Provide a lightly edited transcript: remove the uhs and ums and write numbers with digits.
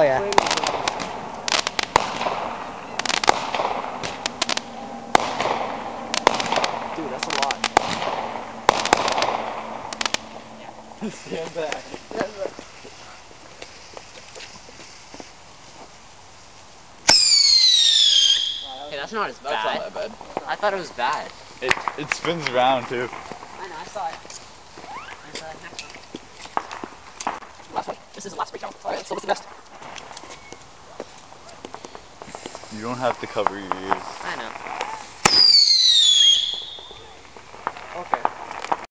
yeah. Dude, that's a lot. Stand back. Hey, that's not as bad. That's not that bad. I thought it was bad. It spins around too. I know, I saw it. Last one. This is the last breakdown. Alright, so what's the best? You don't have to cover your ears. I know.